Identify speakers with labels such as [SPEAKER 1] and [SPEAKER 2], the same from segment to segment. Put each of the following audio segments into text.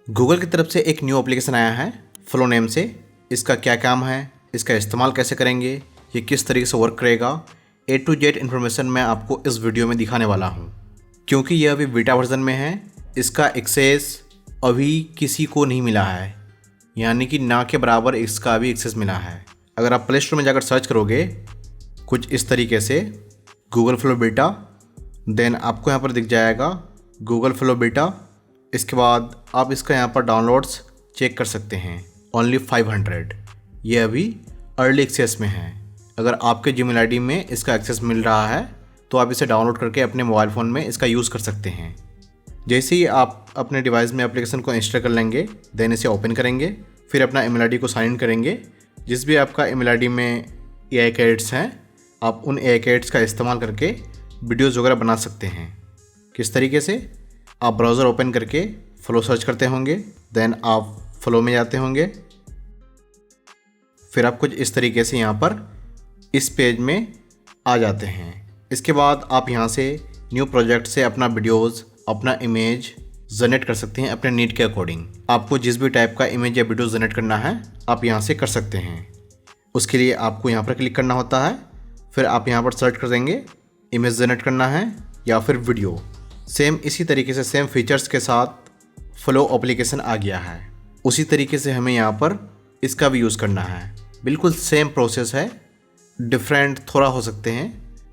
[SPEAKER 1] Google की तरफ से एक न्यू एप्लीकेशन आया है फ्लो नेम से। इसका क्या काम है, इसका इस्तेमाल कैसे करेंगे, ये किस तरीके से वर्क करेगा, A to Z इन्फॉर्मेशन मैं आपको इस वीडियो में दिखाने वाला हूँ। क्योंकि ये अभी बीटा वर्जन में है, इसका एक्सेस अभी किसी को नहीं मिला है, यानी कि ना के बराबर इसका अभी एक्सेस मिला है। अगर आप प्ले स्टोर में जाकर सर्च करोगे कुछ इस तरीके से गूगल फ्लो बीटा, देन आपको यहाँ पर दिख जाएगा गूगल फ्लो बीटा। इसके बाद आप इसका यहाँ पर डाउनलोड्स चेक कर सकते हैं, ओनली 500। ये अभी अर्ली एक्सेस में है। अगर आपके जीमेल आईडी में इसका एक्सेस मिल रहा है तो आप इसे डाउनलोड करके अपने मोबाइल फ़ोन में इसका यूज़ कर सकते हैं। जैसे ही आप अपने डिवाइस में एप्लीकेशन को इंस्टॉल कर लेंगे, देन इसे ओपन करेंगे, फिर अपना ईमेल आईडी को साइन इन करेंगे। जिस भी आपका ईमेल आईडी में AI क्रेडिट्स हैं, आप उन AI क्रेडिट्स का इस्तेमाल करके वीडियोज़ वगैरह बना सकते हैं। किस तरीके से, आप ब्राउज़र ओपन करके फ्लो सर्च करते होंगे, देन आप फ्लो में जाते होंगे, फिर आप कुछ इस तरीके से यहाँ पर इस पेज में आ जाते हैं। इसके बाद आप यहाँ से न्यू प्रोजेक्ट से अपना वीडियोज़, अपना इमेज जनरेट कर सकते हैं अपने नीड के अकॉर्डिंग। आपको जिस भी टाइप का इमेज या वीडियो जनरेट करना है आप यहाँ से कर सकते हैं। उसके लिए आपको यहाँ पर क्लिक करना होता है, फिर आप यहाँ पर सर्च कर देंगे इमेज जनरेट करना है या फिर वीडियो। सेम इसी तरीके से सेम फीचर्स के साथ फ्लो एप्लीकेशन आ गया है। उसी तरीके से हमें यहाँ पर इसका भी यूज़ करना है। बिल्कुल सेम प्रोसेस है, डिफरेंट थोड़ा हो सकते हैं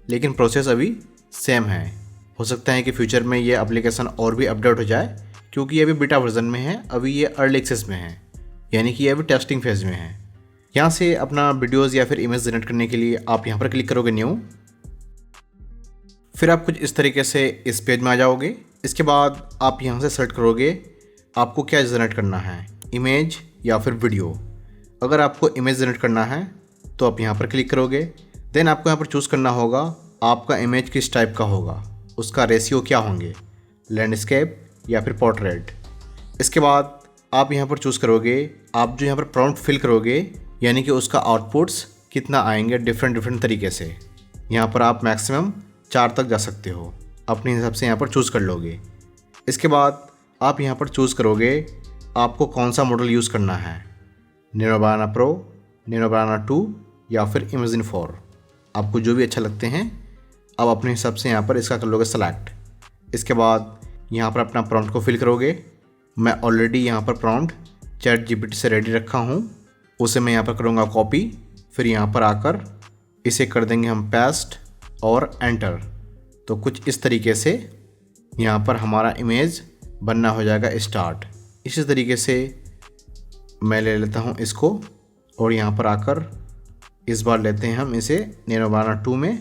[SPEAKER 1] लेकिन प्रोसेस अभी सेम है। हो सकता है कि फ्यूचर में ये एप्लीकेशन और भी अपडेट हो जाए, क्योंकि ये अभी बीटा वर्जन में है, अभी ये अर्ली एक्सेस में है, यानी कि ये अभी टेस्टिंग फेज में है। यहाँ से अपना वीडियोज़ या फिर इमेज जनरेट करने के लिए आप यहाँ पर क्लिक करोगे न्यू, फिर आप कुछ इस तरीके से इस पेज में आ जाओगे। इसके बाद आप यहाँ से सर्च करोगे आपको क्या जनरेट करना है, इमेज या फिर वीडियो। अगर आपको इमेज जनरेट करना है तो आप यहाँ पर क्लिक करोगे, देन आपको यहाँ पर चूज़ करना होगा आपका इमेज किस टाइप का होगा, उसका रेशियो क्या होंगे, लैंडस्केप या फिर पोर्ट्रेट। इसके बाद आप यहाँ पर चूज़ करोगे आप जो यहाँ पर प्रॉम्प्ट फिल करोगे, यानी कि उसका आउटपुट्स कितना आएंगे डिफरेंट तरीके से। यहाँ पर आप मैक्सिमम 4 तक जा सकते हो, अपने हिसाब से यहाँ पर चूज़ कर लोगे। इसके बाद आप यहाँ पर चूज़ करोगे आपको कौन सा मॉडल यूज़ करना है, नैनो बनाना प्रो, नैनो बनाना 2 या फिर इमेजिन 4। आपको जो भी अच्छा लगते हैं आप अपने हिसाब से यहाँ पर इसका कर लोगे सेलेक्ट। इसके बाद यहाँ पर अपना प्रॉम्प्ट को फिल करोगे। मैं ऑलरेडी यहाँ पर प्रॉम्प्ट ChatGPT से रेडी रखा हूँ, उसे मैं यहाँ पर करूँगा कॉपी, फिर यहाँ पर आकर इसे कर देंगे हम पेस्ट और एंटर। तो कुछ इस तरीके से यहाँ पर हमारा इमेज बनना हो जाएगा स्टार्ट। इसी तरीके से मैं ले लेता हूँ इसको और यहाँ पर आकर इस बार लेते हैं हम इसे नैनो बनाना 2 में,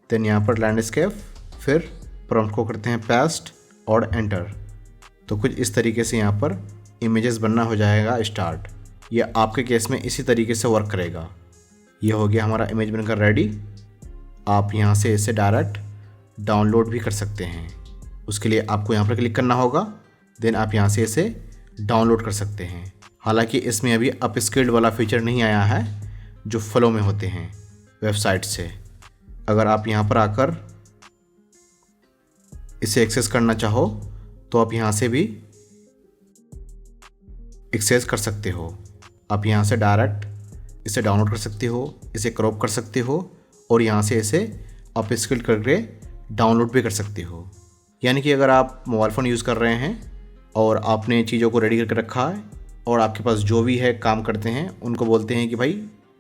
[SPEAKER 1] देन यहाँ पर लैंडस्केप, फिर प्रॉम्प्ट को करते हैं पेस्ट और एंटर। तो कुछ इस तरीके से यहाँ पर इमेजेस बनना हो जाएगा स्टार्ट। ये आपके केस में इसी तरीके से वर्क करेगा। ये हो गया हमारा इमेज बनकर रेडी। आप यहाँ से इसे डायरेक्ट डाउनलोड भी कर सकते हैं। उसके लिए आपको यहाँ पर क्लिक करना होगा, देन आप यहाँ से इसे डाउनलोड कर सकते हैं। हालांकि इसमें अभी अपस्केल्ड वाला फीचर नहीं आया है जो फ्लो में होते हैं वेबसाइट से। अगर आप यहाँ पर आकर इसे एक्सेस करना चाहो तो आप यहाँ से भी एक्सेस कर सकते हो। आप यहाँ से डायरेक्ट इसे डाउनलोड कर सकते हो, इसे क्रॉप कर सकते हो और यहाँ से इसे अपस्केल करके डाउनलोड भी कर सकते हो। यानी कि अगर आप मोबाइल फ़ोन यूज़ कर रहे हैं और आपने चीज़ों को रेडी करके रखा है और आपके पास जो भी है काम करते हैं उनको बोलते हैं कि भाई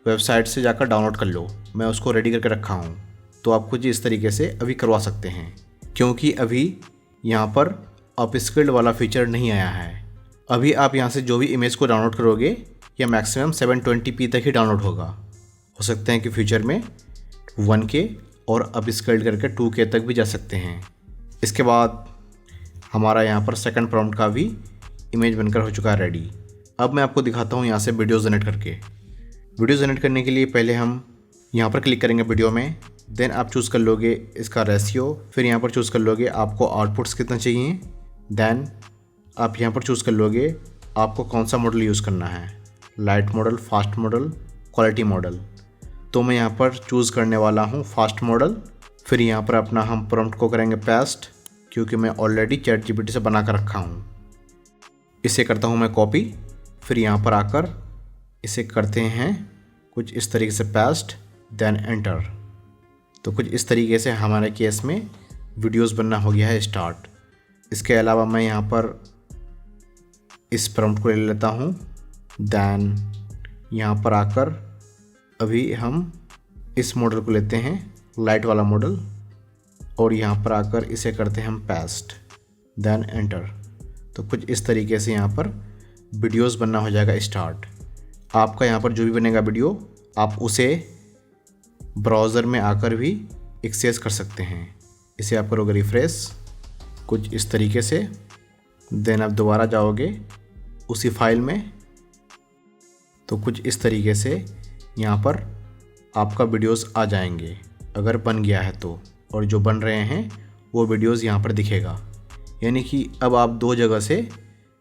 [SPEAKER 1] वेबसाइट से जाकर डाउनलोड कर लो, मैं उसको रेडी करके रखा हूँ, तो आप कुछ इस तरीके से अभी करवा सकते हैं। क्योंकि अभी यहाँ पर अपस्केल्ड वाला फीचर नहीं आया है। अभी आप यहाँ से जो भी इमेज को डाउनलोड करोगे या मैक्सिमम 720p तक ही डाउनलोड होगा। हो सकते हैं कि फ्यूचर में 1K और अपस्केल्ड करके 2K तक भी जा सकते हैं। इसके बाद हमारा यहाँ पर सेकंड प्रॉम्प्ट का भी इमेज बनकर हो चुका है रेडी। अब मैं आपको दिखाता हूँ यहाँ से वीडियो जनरेट करके। वीडियो जनरेट करने के लिए पहले हम यहाँ पर क्लिक करेंगे वीडियो में, देन आप चूज़ कर लोगे इसका रेशियो, फिर यहाँ पर चूज़ कर लोगे आपको आउटपुट्स कितना चाहिए, देन आप यहाँ पर चूज़ कर लोगे आपको कौन सा मॉडल यूज़ करना है, light model, fast model, quality model. तो मैं यहाँ पर चूज़ करने वाला हूँ फास्ट मॉडल। फिर यहाँ पर अपना हम प्रॉम्प्ट को करेंगे पेस्ट, क्योंकि मैं ऑलरेडी ChatGPT से बना कर रखा हूँ। इसे करता हूँ मैं कॉपी, फिर यहाँ पर आकर इसे करते हैं कुछ इस तरीके से पेस्ट, देन एंटर। तो कुछ इस तरीके से हमारे केस में वीडियोस बनना हो गया है स्टार्ट। इसके अलावा मैं यहाँ पर इस प्रॉम्प्ट को ले लेता हूँ, देन यहाँ पर आकर अभी हम इस मॉडल को लेते हैं, लाइट वाला मॉडल, और यहाँ पर आकर इसे करते हैं हम पेस्ट, देन एंटर। तो कुछ इस तरीके से यहाँ पर वीडियोस बनना हो जाएगा स्टार्ट। आपका यहाँ पर जो भी बनेगा वीडियो, आप उसे ब्राउज़र में आकर भी एक्सेस कर सकते हैं। इसे आप करोगे रिफ्रेश कुछ इस तरीके से, देन आप दोबारा जाओगे उसी फाइल में, तो कुछ इस तरीके से यहाँ पर आपका वीडियोस आ जाएंगे अगर बन गया है तो, और जो बन रहे हैं वो वीडियोस यहाँ पर दिखेगा। यानी कि अब आप दो जगह से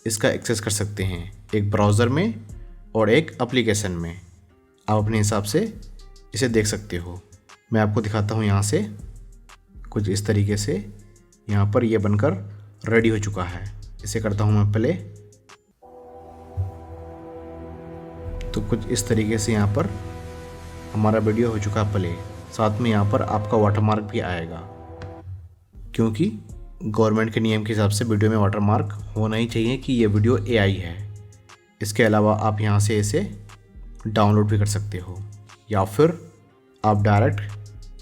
[SPEAKER 1] इसका एक्सेस कर सकते हैं, एक ब्राउज़र में और एक एप्लीकेशन में। आप अपने हिसाब से इसे देख सकते हो। मैं आपको दिखाता हूँ यहाँ से कुछ इस तरीके से यहाँ पर ये बनकर रेडी हो चुका है। इसे करता हूँ मैं प्ले, तो कुछ इस तरीके से यहाँ पर हमारा वीडियो हो चुका है प्ले। साथ में यहाँ पर आपका वाटरमार्क भी आएगा, क्योंकि गवर्नमेंट के नियम के हिसाब से वीडियो में वाटरमार्क होना ही चाहिए कि ये वीडियो AI है। इसके अलावा आप यहाँ से इसे डाउनलोड भी कर सकते हो, या फिर आप डायरेक्ट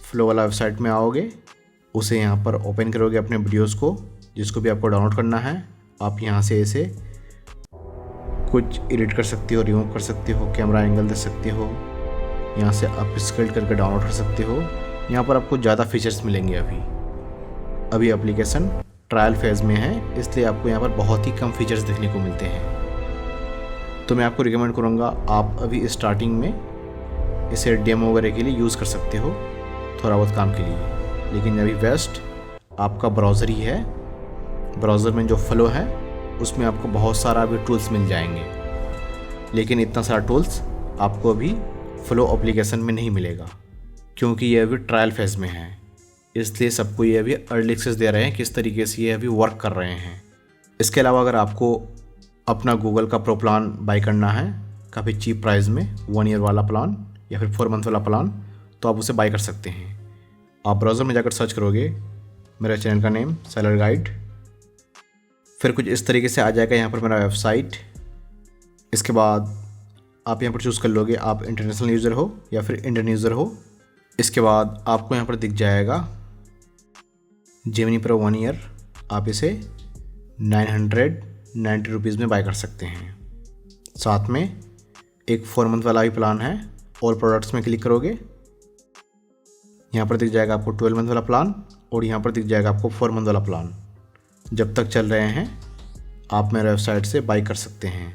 [SPEAKER 1] फ्लो वाला वेबसाइट में आओगे, उसे यहाँ पर ओपन करोगे अपने वीडियोस को, जिसको भी आपको डाउनलोड करना है। आप यहाँ से इसे कुछ एडिट कर सकते हो, रिमूव कर सकते हो, कैमरा एंगल दे सकते हो, यहाँ से आप स्केल करके डाउनलोड कर सकते हो। यहाँ पर आपको ज़्यादा फीचर्स मिलेंगे। अभी एप्लीकेशन ट्रायल फेज़ में है, इसलिए आपको यहाँ पर बहुत ही कम फीचर्स देखने को मिलते हैं। तो मैं आपको रिकमेंड करूँगा आप अभी स्टार्टिंग में इसे डेमो वगैरह के लिए यूज़ कर सकते हो, थोड़ा बहुत काम के लिए। लेकिन अभी बेस्ट आपका ब्राउज़र ही है। ब्राउज़र में जो फ्लो है उसमें आपको बहुत सारा अभी टूल्स मिल जाएंगे, लेकिन इतना सारा टूल्स आपको अभी फ्लो एप्लीकेशन में नहीं मिलेगा, क्योंकि ये अभी ट्रायल फेज़ में है। इसलिए सबको ये अभी अर्ली एक्सेस दे रहे हैं, किस तरीके से ये अभी वर्क कर रहे हैं। इसके अलावा अगर आपको अपना गूगल का प्रो प्लान बाई करना है काफ़ी चीप प्राइस में, 1 ईयर वाला प्लान या फिर 4 मंथ वाला प्लान, तो आप उसे बाई कर सकते हैं। आप ब्राउज़र में जाकर सर्च करोगे मेरे चैनल का नेम सेलर गाइड, फिर कुछ इस तरीके से आ जाएगा यहाँ पर मेरा वेबसाइट। इसके बाद आप यहाँ पर चूज़ कर लोगे आप इंटरनेशनल यूज़र हो या फिर इंडियन यूज़र हो। इसके बाद आपको यहाँ पर दिख जाएगा जेमिनी प्रो 1 ईयर, आप इसे 990 रुपीज़ में बाय कर सकते हैं। साथ में एक 4 मंथ वाला भी प्लान है। ऑल प्रोडक्ट्स में क्लिक करोगे, यहाँ पर दिख जाएगा आपको 12 मंथ वाला प्लान, और यहाँ पर दिख जाएगा आपको 4 मंथ वाला प्लान। जब तक चल रहे हैं आप मेरे वेबसाइट से बाई कर सकते हैं।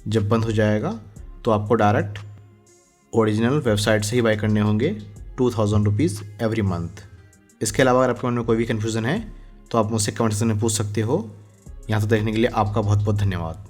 [SPEAKER 1] जब बंद हो जाएगा तो आपको डायरेक्ट ओरिजिनल वेबसाइट से ही बाई करने होंगे, 2000 रुपीज़ एवरी मंथ। इसके अलावा अगर आपके मन में कोई भी कन्फ्यूज़न है तो आप मुझसे कमेंट सेक्शन में पूछ सकते हो। यहाँ तक देखने के लिए आपका बहुत बहुत धन्यवाद।